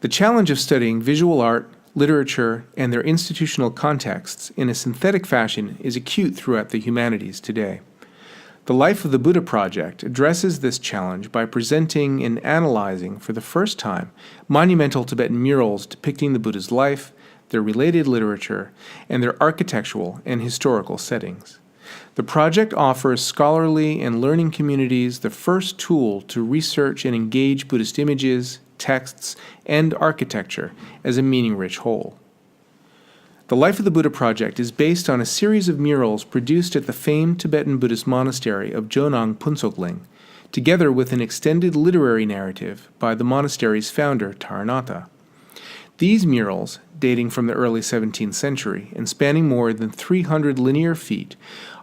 The challenge of studying visual art, literature, and their institutional contexts in a synthetic fashion is acute throughout the humanities today. The Life of the Buddha project addresses this challenge by presenting and analyzing for the first time monumental Tibetan murals depicting the Buddha's life, their related literature, and their architectural and historical settings. The project offers scholarly and learning communities the first tool to research and engage Buddhist images, texts, and architecture as a meaning-rich whole. The Life of the Buddha project is based on a series of murals produced at the famed Tibetan Buddhist monastery of Jonang Punsokling, together with an extended literary narrative by the monastery's founder, Taranatha. These murals, dating from the early 17th century and spanning more than 300 linear feet,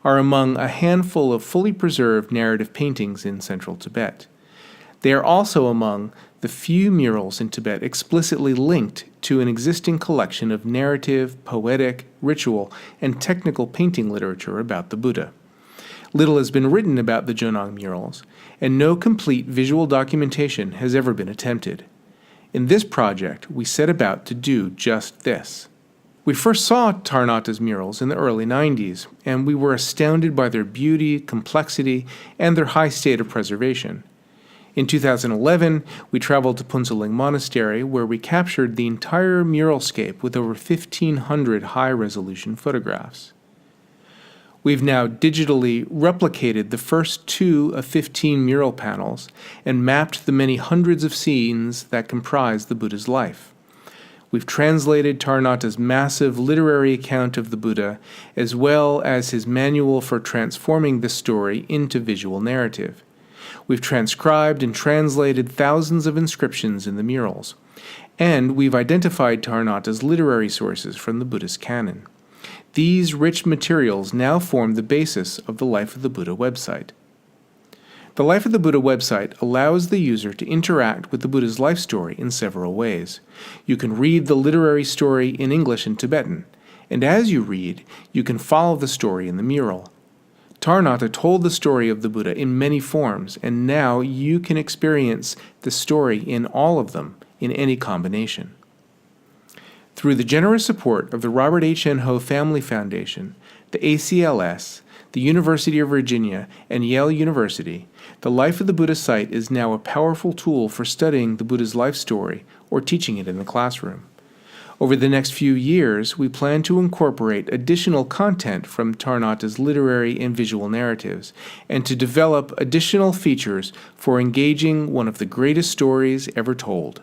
are among a handful of fully preserved narrative paintings in central Tibet. They are also among the few murals in Tibet explicitly linked to an existing collection of narrative, poetic, ritual, and technical painting literature about the Buddha. Little has been written about the Jonang murals, and no complete visual documentation has ever been attempted. In this project, we set about to do just this. We first saw Taranatha's murals in the early 90s, and we were astounded by their beauty, complexity, and their high state of preservation. In 2011, we traveled to Punsaling Monastery, where we captured the entire muralscape with over 1,500 high-resolution photographs. We've now digitally replicated the first 2 of 15 mural panels and mapped the many hundreds of scenes that comprise the Buddha's life. We've translated Taranatha's massive literary account of the Buddha, as well as his manual for transforming the story into visual narrative. We've transcribed and translated thousands of inscriptions in the murals, and we've identified Taranatha's literary sources from the Buddhist canon. These rich materials now form the basis of the Life of the Buddha website. The Life of the Buddha website allows the user to interact with the Buddha's life story in several ways. You can read the literary story in English and Tibetan, and as you read, you can follow the story in the mural. Taranatha told the story of the Buddha in many forms, and now you can experience the story in all of them, in any combination. Through the generous support of the Robert H. N. Ho Family Foundation, the ACLS, the University of Virginia, and Yale University, the Life of the Buddha site is now a powerful tool for studying the Buddha's life story or teaching it in the classroom. Over the next few years, we plan to incorporate additional content from Taranatha's literary and visual narratives, and to develop additional features for engaging one of the greatest stories ever told.